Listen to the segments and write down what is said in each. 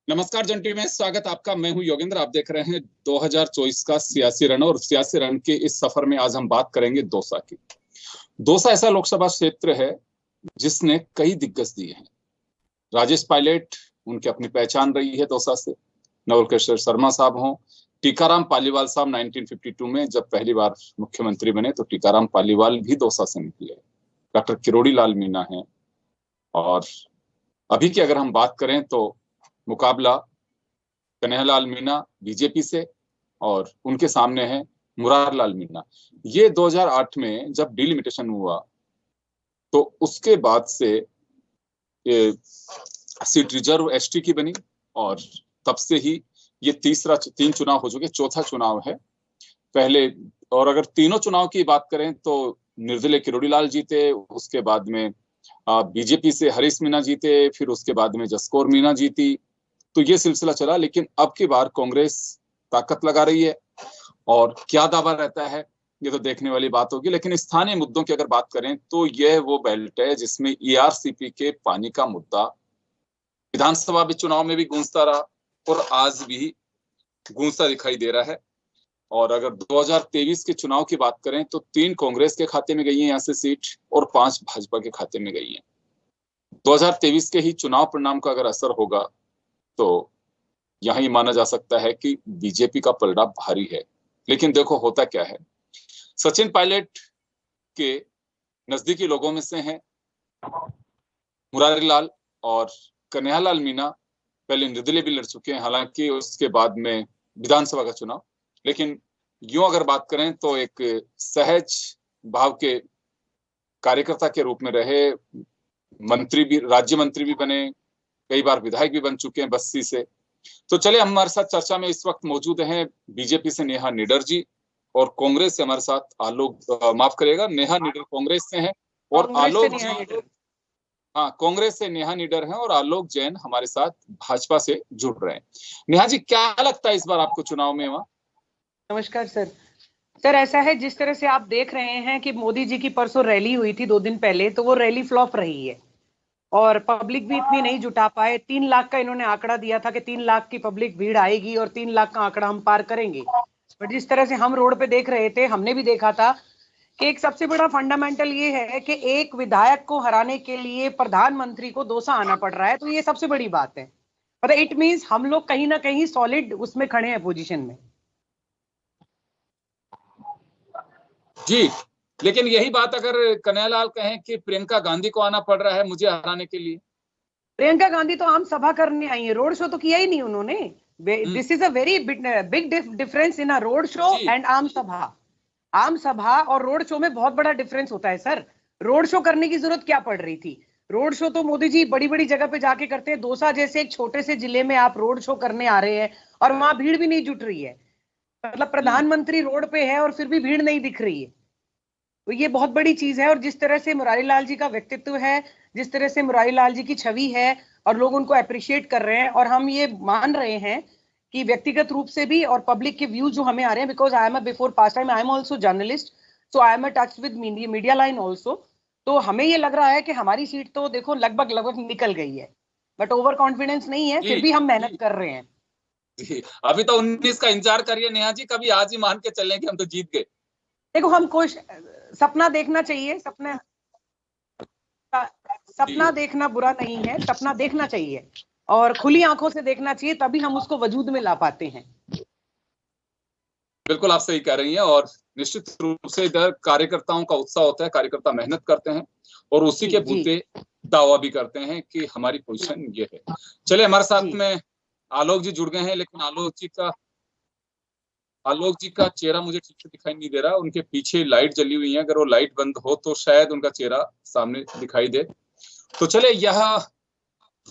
नमस्कार जंटी में स्वागत आपका। मैं हूं योगेंद्र। आप देख रहे हैं 2024 का सियासी रण, और सियासी रण के इस सफर में आज हम बात करेंगे दौसा की। दौसा ऐसा लोकसभा क्षेत्र है जिसने कई दिग्गज दिए हैं। राजेश पायलट, उनकी अपनी पहचान रही है दौसा से। नवल किशोर शर्मा साहब हों, टीकाराम पालीवाल साहब 1952 में जब पहली बार मुख्यमंत्री बने तो टीकाराम पालीवाल भी दौसा से निकले। डॉक्टर किरोड़ी लाल मीणा है, और अभी की अगर हम बात करें तो मुकाबला कन्हैयालाल मीणा बीजेपी से, और उनके सामने है मुरार लाल मीणा। ये 2008 में जब डिलिमिटेशन हुआ तो उसके बाद से ये सीट रिजर्व एसटी की बनी, और तब से ही ये तीन चुनाव हो चुके, चौथा चुनाव है। पहले, और अगर तीनों चुनाव की बात करें तो निर्दलीय किरोड़ी लाल जीते, उसके बाद में बीजेपी से हरीश मीणा जीते, फिर उसके बाद में जसकौर मीणा जीती। तो ये सिलसिला चला, लेकिन अब की बार कांग्रेस ताकत लगा रही है, और क्या दावा रहता है ये तो देखने वाली बात होगी। लेकिन स्थानीय मुद्दों की अगर बात करें तो यह वो बेल्ट है जिसमें ईआरसीपी के पानी का मुद्दा विधानसभा चुनाव में भी गूंजता रहा और आज भी गूंजता दिखाई दे रहा है। और अगर 2023 के चुनाव की बात करें तो 3 कांग्रेस के खाते में गई है यहाँ से सीट, और 5 भाजपा के खाते में गई है। 2023 के ही चुनाव परिणाम का अगर असर होगा तो यही माना जा सकता है कि बीजेपी का पलड़ा भारी है। लेकिन देखो होता क्या है, सचिन पायलट के नजदीकी लोगों में से हैं मुरारी लाल, और कन्हैयालाल मीणा पहले निर्दलीय भी लड़ चुके हैं, हालांकि उसके बाद में विधानसभा का चुनाव। लेकिन यूं अगर बात करें तो एक सहज भाव के कार्यकर्ता के रूप में रहे, मंत्री भी, राज्य मंत्री भी बने, कई बार विधायक भी बन चुके हैं बस्ती से। तो चले, हमारे साथ चर्चा में इस वक्त मौजूद हैं बीजेपी से नेहा निडर जी, और कांग्रेस से हमारे साथ आलोक, माफ करिएगा, नेहा निडर कांग्रेस से हैं, और आलोक जी, हाँ, कांग्रेस से नेहा निडर हैं, और आलोक जैन हमारे साथ भाजपा से जुड़ रहे हैं। नेहा जी, क्या लगता है इस बार आपको चुनाव में वहां? नमस्कार सर, ऐसा है, जिस तरह से आप देख रहे हैं कि मोदी जी की परसों रैली हुई थी 2 दिन पहले, तो वो रैली फ्लॉप रही है, और पब्लिक भी इतनी नहीं जुटा पाए। 3 लाख का इन्होंने आंकड़ा दिया था कि 3 लाख की पब्लिक भीड़ आएगी और 3 लाख का आंकड़ा हम पार करेंगे। बट जिस तरह से हम रोड पे देख रहे थे, हमने भी देखा था कि एक सबसे बड़ा फंडामेंटल ये है कि एक विधायक को हराने के लिए प्रधानमंत्री को दौसा आना पड़ रहा है। तो ये सबसे बड़ी बात है, मतलब इट मींस हम लोग कहीं ना कहीं सॉलिड उसमें खड़े हैं, पोजीशन में। जी, लेकिन यही बात अगर कन्हैयालाल कहें कि प्रियंका गांधी को आना पड़ रहा है मुझे हराने के लिए। प्रियंका गांधी तो आम सभा करने आई है, रोड शो तो किया ही नहीं उन्होंने। This is a very big difference in a road show and आम सभा। आम सभा और रोड शो में बहुत बड़ा डिफरेंस होता है सर। रोड शो करने की जरूरत क्या पड़ रही थी? रोड शो तो मोदी जी बड़ी बड़ी जगह पे जाके करते हैं। दौसा जैसे एक छोटे से जिले में आप रोड शो करने आ रहे हैं और वहां भीड़ भी नहीं जुट रही है। मतलब प्रधानमंत्री रोड पे है और फिर भी भीड़ नहीं दिख रही है, तो ये बहुत बड़ी चीज है। और जिस तरह से मुरारी लाल जी का व्यक्तित्व है, जिस तरह से मुरारी लाल जी की छवि है, और लोग उनको अप्रिशिएट कर रहे हैं, और हम ये मान रहे हैं कि व्यक्तिगत रूप से भी और पब्लिक के व्यू जो हमें आ रहे हैं, because I am a before pass time I am also journalist, so I am a touch with media line also. तो हमें ये लग रहा है कि हमारी सीट तो देखो लगभग निकल गई है, बट ओवर कॉन्फिडेंस नहीं है, फिर भी हम मेहनत कर रहे हैं। जी, अभी तो 19 का इंतजार करिए नेहा जी, कभी आज ही मान के चलें कि हम तो जीत गए। देखो, हम सपना देखना चाहिए, सपना देखना बुरा नहीं है, सपना देखना चाहिए और खुली आंखों से देखना चाहिए, तभी हम उसको वजूद में ला पाते हैं। बिल्कुल आप सही कह रही हैं, और निश्चित रूप से इधर कार्यकर्ताओं का उत्साह होता है, कार्यकर्ता मेहनत करते हैं और उसी के बूते दावा भी करते हैं कि हमारी पोजीशन ये है। चले, हमारे साथ में आलोक जी जुड़ गए हैं, लेकिन आलोक जी का चेहरा मुझे ठीक से दिखाई नहीं दे रहा। उनके पीछे लाइट जली हुई है, अगर वो लाइट बंद हो तो शायद उनका चेहरा सामने दिखाई दे। तो चले, यह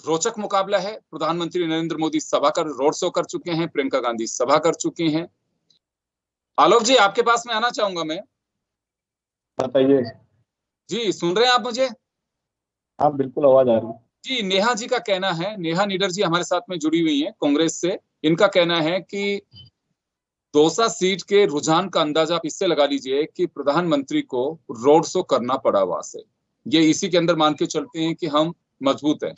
रोचक मुकाबला है। प्रधानमंत्री नरेंद्र मोदी सभा कर रोड शो कर चुके हैं, प्रियंका गांधी सभा कर चुकी हैं। आलोक जी, आपके पास में आना चाहूंगा मैं। बताइए जी, सुन रहे हैं आप मुझे? हाँ, बिल्कुल आवाज आ रही है। जी, नेहा जी का कहना है, नेहा निडर जी हमारे साथ में जुड़ी हुई हैं कांग्रेस से। इनका कहना है कि दौसा सीट के रुझान का अंदाजा आप इससे लगा लीजिए कि प्रधानमंत्री को रोड शो करना पड़ा वहां से। ये इसी के अंदर मान के चलते हैं कि हम मजबूत हैं।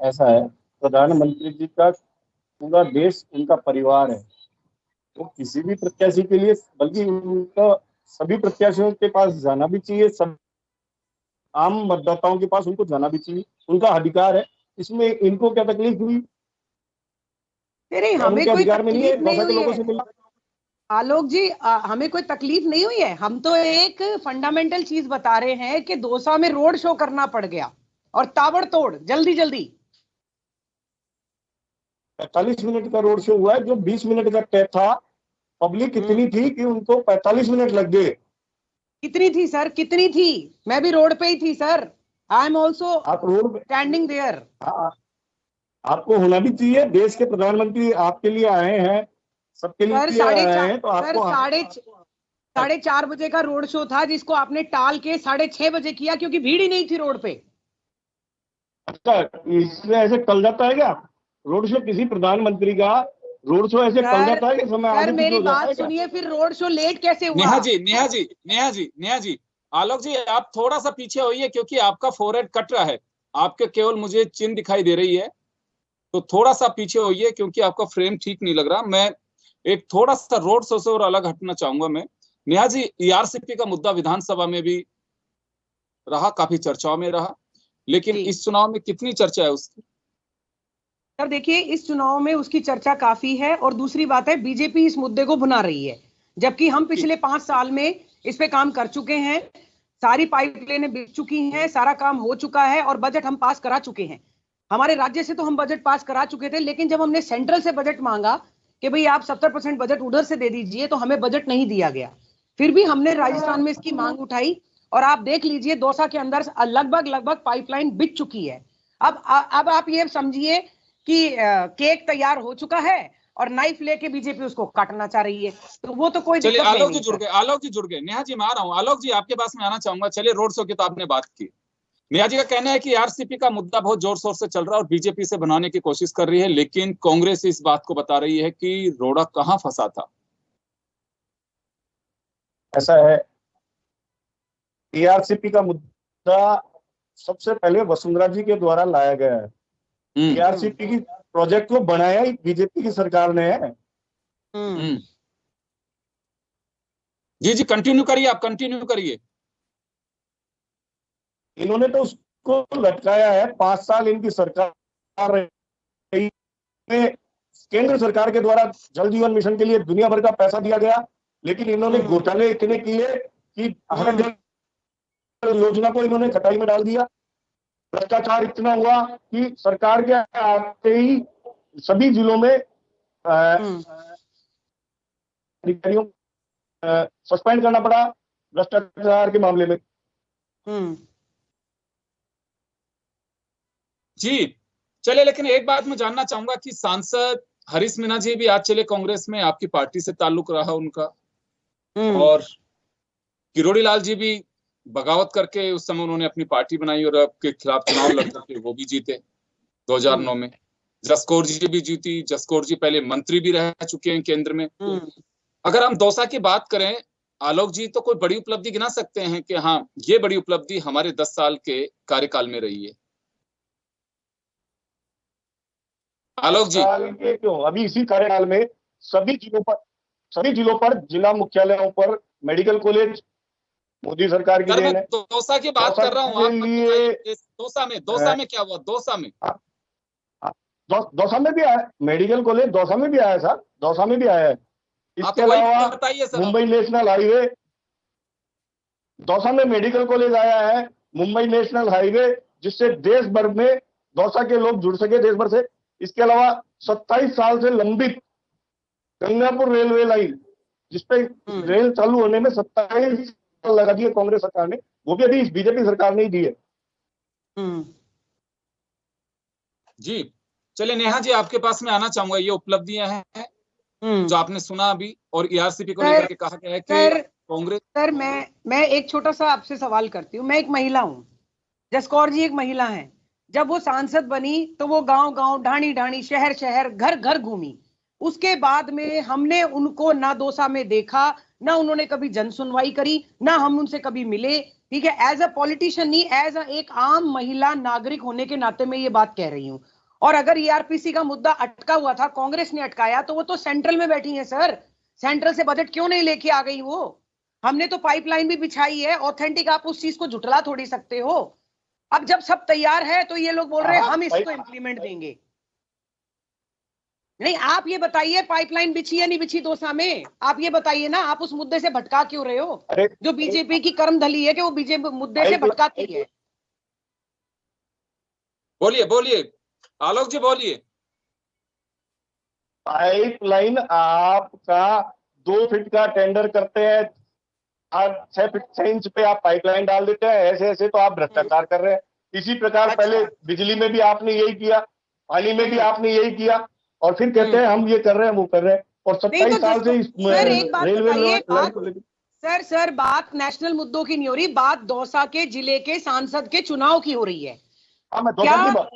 ऐसा है, प्रधानमंत्री जी का पूरा देश उनका परिवार है। वो किसी भी प्रत्याशी के लिए, बल्कि उनका सभी प्रत्याशियों के पास जाना भी चाहिए, सब आम मतदाताओं के पास उनको जाना भी चाहिए, उनका अधिकार है। इसमें इनको क्या तकलीफ हुई? नहीं, हमें उनके कोई अधिकार में नहीं है तकलीफ नहीं दौसा के हुई लोगों है से मिलना? आलोक जी, हमें कोई तकलीफ नहीं हुई है। हम तो एक फंडामेंटल चीज बता रहे हैं कि दौसा में रोड शो करना पड़ गया और ताबड़तोड़ जल्दी जल्दी 45 मिनट का रोड शो हुआ है, जो 20 मिनट का तय था। पब्लिक इतनी थी कि उनको 45 मिनट लग गए। कितनी थी सर, कितनी थी? मैं भी रोड पे ही थी सर। आई एम ऑल्सो आप रोड पे, स्टैंडिंग देयर। आपको होना भी चाहिए। देश के प्रधानमंत्री आपके लिए आए हैं, सबके सर लिए आए हैं, तो सर आपको 4:30 बजे का रोड शो था, जिसको आपने टाल के 6:30 बजे किया, क्योंकि भीड़ ही नहीं थी रोड पे। अच्छा, इसमें ऐसे टल जाता है क्या रोड शो? किसी प्रधानमंत्री का रोड शो ऐसे टल जाता है कि समय सर आगे पीछे मेरी हो जाता बात है क्या? सुनिए, फिर रोड शो लेट कैसे हुआ? नेहा जी, आलोक जी, आप थोड़ा सा पीछे होइए, क्योंकि आपका फोरहेड कट रहा है। आपके केवल मुझे चिन्ह दिखाई दे रही है, तो थोड़ा सा पीछे होइए, क्योंकि आपका फ्रेम ठीक नहीं लग रहा। मैं एक थोड़ा सा रोड शो से और अलग हटना चाहूंगा। मैं नेहा जी, ईआरसीपी का मुद्दा विधानसभा में भी रहा, काफी चर्चाओं में रहा, लेकिन इस चुनाव में कितनी चर्चा है उसकी? सर देखिए, इस चुनाव में उसकी चर्चा काफी है, और दूसरी बात है, बीजेपी इस मुद्दे को भुना रही है, जबकि हम पिछले 5 साल में इस पे काम कर चुके हैं। सारी पाइपलाइनें बिक चुकी हैं, सारा काम हो चुका है, और बजट हम पास करा चुके हैं। हमारे राज्य से तो हम बजट पास करा चुके थे, लेकिन जब हमने सेंट्रल से बजट मांगा कि भाई आप 70% बजट उधर से दे दीजिए, तो हमें बजट नहीं दिया गया। फिर भी हमने राजस्थान में इसकी मांग उठाई, और आप देख लीजिए दौसा के अंदर लगभग पाइपलाइन बिक चुकी है। अब आप ये समझिए कि केक तैयार हो चुका है, और नाइफ लेके बीजेपी उसको काटना चाह रही है, तो वो तो कोई चलिए, दिक्कत आलोक नहीं जी जुड़ है। गए, आलोक जी जुड़ गए। नेहा जी, मैं आ रहा हूँ। आलोक जी, आपके पास में आना चाहूंगा। चलिए, रोड शो की तो आपने बात की। नेहा जी का कहना है कि आरसीपी का मुद्दा बहुत जोर शोर से चल रहा है और बीजेपी से बनाने की कोशिश कर रही है, लेकिन कांग्रेस इस बात को बता रही है कि रोड़ा कहाँ फंसा था। ऐसा है, ईआरसीपी का मुद्दा सबसे पहले वसुंधरा जी के द्वारा लाया गया है। ईआरसीपी की प्रोजेक्ट को बनाया ही बीजेपी की सरकार ने है। जी जी, कंटिन्यू करिए, आप कंटिन्यू करिए। इन्होंने तो उसको लटकाया है। 5 साल इनकी सरकार रही, केंद्र सरकार के द्वारा जल जीवन मिशन के लिए दुनिया भर का पैसा दिया गया, लेकिन इन्होंने घोटाले इतने किए कि हर जल योजना को इन्होंने खटाई में डाल दिया। भ्रष्टाचार इतना हुआ कि सरकार के आते ही सभी जिलों में अधिकारियों सस्पेंड करना पड़ा भ्रष्टाचार के मामले में। जी चले, लेकिन एक बात मैं जानना चाहूंगा कि सांसद हरीश मीणा जी भी आज चले कांग्रेस में, आपकी पार्टी से ताल्लुक रहा उनका, और किरोड़ी लाल जी भी बगावत करके उस समय उन्होंने अपनी पार्टी बनाई और आपके खिलाफ चुनाव लड़ते, वो भी जीते 2009 में। जसकौर जी भी जीती। जसकौर जी पहले मंत्री भी रह चुके हैं केंद्र में। अगर हम दौसा की बात करें, आलोक जी, तो कोई बड़ी उपलब्धि गिना सकते हैं कि हाँ, ये बड़ी उपलब्धि हमारे 10 साल के कार्यकाल में रही है? आलोक जी, क्यों अभी इसी कार्यकाल में सभी जिलों पर जिला मुख्यालयों पर मेडिकल कॉलेज मोदी सरकार की देन है। दौसा की बात कर रहा हूँ, आप बताइए दौसा में क्या हुआ? दौसा में भी आया मेडिकल कॉलेज, दौसा में भी आया सर, दौसा में भी आया है। इसके अलावा मुंबई नेशनल हाईवे, दौसा में मेडिकल कॉलेज आया है। मुंबई नेशनल हाईवे, जिससे देश भर में दौसा के लोग जुड़ सके, देश भर से। इसके अलावा 27 साल से लंबित गंगापुर रेलवे लाइन, जिसपे रेल चालू होने में 27 साल लगा दिए कांग्रेस सरकार ने, वो भी अभी बीजेपी सरकार ने ही दी है। जी चलिए, नेहा जी, आपके पास में आना चाहूंगा। ये उपलब्धियां हैं जो आपने सुना अभी, और ईआरसीपी को लेकर के कहा गया है कि कांग्रेस। सर मैं एक छोटा सा आपसे सवाल करती हूँ। मैं एक महिला हूँ, जसकौर जी एक महिला हैं। जब वो सांसद बनी तो वो गांव गांव, ढाणी ढाणी, शहर शहर, घर घर घूमी। उसके बाद में हमने उनको ना दौसा में देखा, ना उन्होंने कभी जन सुनवाई करी, ना हम उनसे कभी मिले। ठीक है, एज अ पॉलिटिशियन नहीं, एज अ एक आम महिला नागरिक होने के नाते मैं ये बात कह रही हूँ। और अगर ईआरपीसी का मुद्दा अटका हुआ था, कांग्रेस ने अटकाया, तो वो तो सेंट्रल में बैठी है सर, सेंट्रल से बजट क्यों नहीं लेके आ गई वो? हमने तो पाइपलाइन भी बिछाई है, ऑथेंटिक, आप उस चीज को झुठला थोड़ी सकते हो। अब जब सब तैयार है तो ये लोग बोल रहे हैं हम इसको इम्प्लीमेंट देंगे। नहीं, आप ये बताइए पाइपलाइन बिछी या नहीं बिछी दौसा में, आप ये बताइए ना, आप उस मुद्दे से भटका क्यों रहे हो? जो बीजेपी की कर्मधली है कि वो बीजेपी मुद्दे से भटकाती है। बोलिए बोलिए आलोक जी, बोलिए। पाइपलाइन आपका 2 फीट का टेंडर करते हैं, 6 फीट 6 इंच पे आप पाइपलाइन डाल देते हैं, ऐसे ऐसे तो आप भ्रष्टाचार कर रहे हैं। इसी प्रकार पहले बिजली में भी आपने यही किया, पानी में भी आपने यही किया, और फिर कहते हैं हम ये कर रहे हैं, वो कर रहे हैं। और 27 साल से रेलवे, सर बात नेशनल मुद्दों की नहीं हो रही, बात दौसा के जिले के सांसद के चुनाव की हो रही है। मैं दौसा की बात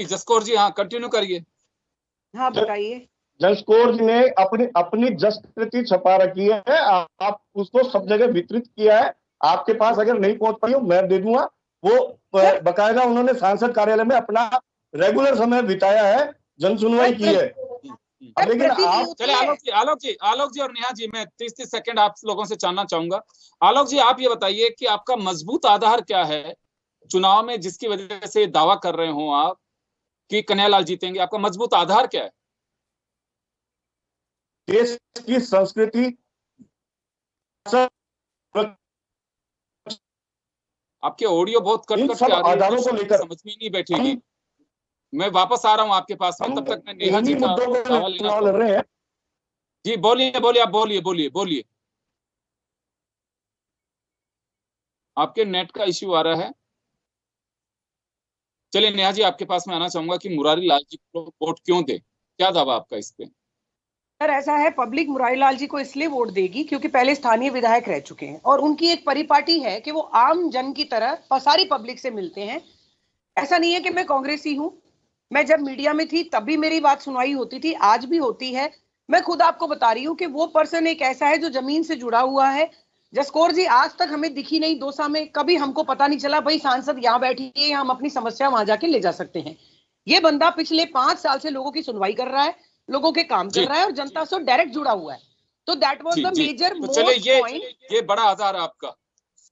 जसकौर जी, हाँ कंटिन्यू करिए। हाँ बताइए। जसकौर जी ने अपनी जसकृति छपा रखी है, आप उसको सब जगह वितरित किया है। आपके पास अगर नहीं पहुंच पाई हो, मैं दे दूंगा। वो बकायदा उन्होंने सांसद कार्यालय में अपना रेगुलर समय बिताया है, जन सुनवाई की है। लेकिन आप चले आलोक जी और नेहा जी, मैं 30 सेकंड आप लोगों से जानना चाहूंगा। आलोक जी, आप ये बताइए कि आपका मजबूत आधार क्या है चुनाव में, जिसकी वजह से दावा कर रहे हो आप कि कन्हैयालाल जीतेंगे? आपका मजबूत आधार क्या है? देश की संस्कृति, आपके ऑडियो बहुत कट कट के आ रही है, को लेकर समझ में नहीं बैठेगी। मैं वापस आ रहा हूं आपके पास में, तब तक मैं नेहा जी का सवाल लेना। जी बोलिए बोलिए, आप बोलिए। आपके नेट का इश्यू आ रहा है। चलिए नेहा जी, आपके पास में आना चाहूंगा कि मुरारी लाल जी को वोट क्यों दे, क्या दावा आपका इस पे? सर ऐसा है, पब्लिक मुरारी लाल जी को इसलिए वोट देगी क्योंकि पहले स्थानीय विधायक रह चुके हैं, और उनकी एक परिपाटी है कि वो आम जन की तरह सारी पब्लिक से मिलते हैं। ऐसा नहीं है कि मैं कांग्रेसी हूं, मैं जब मीडिया में थी तब भी मेरी बात सुनवाई होती थी, आज भी होती है। मैं खुद आपको बता रही हूँ कि वो पर्सन एक ऐसा है जो जमीन से जुड़ा हुआ है। जसकौर जी आज तक हमें दिखी नहीं दौसा में, कभी हमको पता नहीं चला भाई सांसद यहाँ बैठी है, हम अपनी समस्या वहां जाके ले जा सकते हैं। ये बंदा पिछले 5 साल से लोगों की सुनवाई कर रहा है, लोगों के काम कर रहा है, और जनता से डायरेक्ट जुड़ा हुआ है। तो that was the major most point. ये बड़ा आधार है आपका।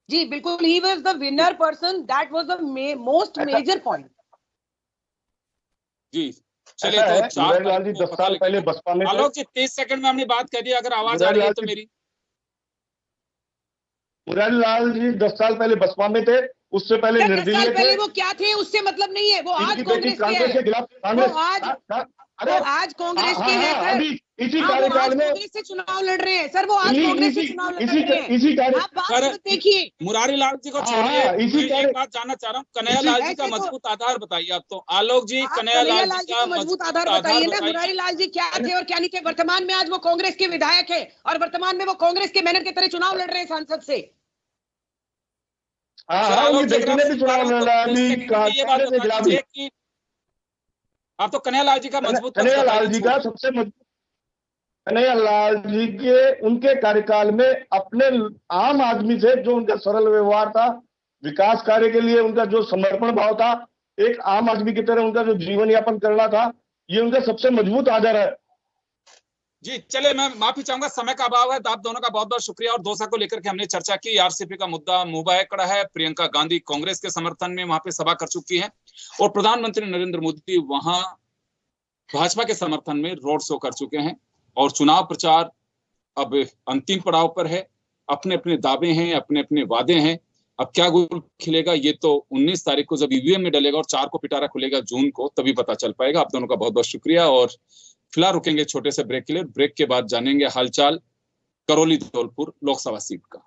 जी बिल्कुल, he was the winner person, that was the most major point. जी चलिए, तो 4 लाल जी 10 साल पहले बसपा में, आलोक जी 30 सेकंड में हमने बात कर दी, अगर आवाज आ रही है तो मेरी। मुरारी लाल जी 10 साल पहले बसपा में थे, उससे पहले निर्दलीय थे। वो क्या थे उससे मतलब नहीं है, वो आज कांग्रेस के खिलाफ, आज कांग्रेस के हैं। इसी कार्यकाल में कांग्रेस से चुनाव लड़ रहे हैं सर, वो आज कांग्रेस से चुनाव लड़ रहे हैं। इसी आप बात देखिए, मुरारी लाल जी को छोड़िए, एक बात जानना चाह रहा हूँ, कन्हैयालाल जी का मजबूत आधार बताइए आप। तो आलोक जी, कन्हैयालाल जी का मजबूत आधार बताइए ना। मुरारी लाल जी क्या थे और क्या नहीं थे? वर्तमान में आज वो कांग्रेस के विधायक है, और वर्तमान में वो कांग्रेस के बैनर की तरह चुनाव लड़ रहे हैं सांसद से। आप तो कन्हैयालाल जी का मजबूत, कन्हैयालाल जी का सबसे मजबूत, कन्हैयालाल जी के उनके कार्यकाल में अपने आम आदमी से जो उनका सरल व्यवहार था, विकास कार्य के लिए उनका जो समर्पण भाव था, एक आम आदमी की तरह उनका जो जीवन यापन करना था, ये उनका सबसे मजबूत आधार है। जी चले, मैं माफी चाहूंगा, समय का अभाव है। आप दोनों का बहुत बहुत शुक्रिया। और दौसा को लेकर के हमने चर्चा की। आरसीपी का मुद्दा मुंह बाहर खड़ा है। प्रियंका गांधी कांग्रेस के समर्थन में वहां पे सभा कर चुकी है, और प्रधानमंत्री नरेंद्र मोदी वहां भाजपा के समर्थन में रोड शो कर चुके हैं, और चुनाव प्रचार अब अंतिम पड़ाव पर है। अपने अपने दावे हैं, अपने अपने वादे हैं। अब क्या गुल खिलेगा ये तो 19 तारीख को जब ईवीएम में डलेगा और 4 को पिटारा खुलेगा जून को, तभी पता चल पाएगा। आप दोनों का बहुत बहुत शुक्रिया। और फिलहाल रुकेंगे छोटे से ब्रेक के लिए। ब्रेक के बाद जानेंगे हालचाल करौली धौलपुर लोकसभा सीट का।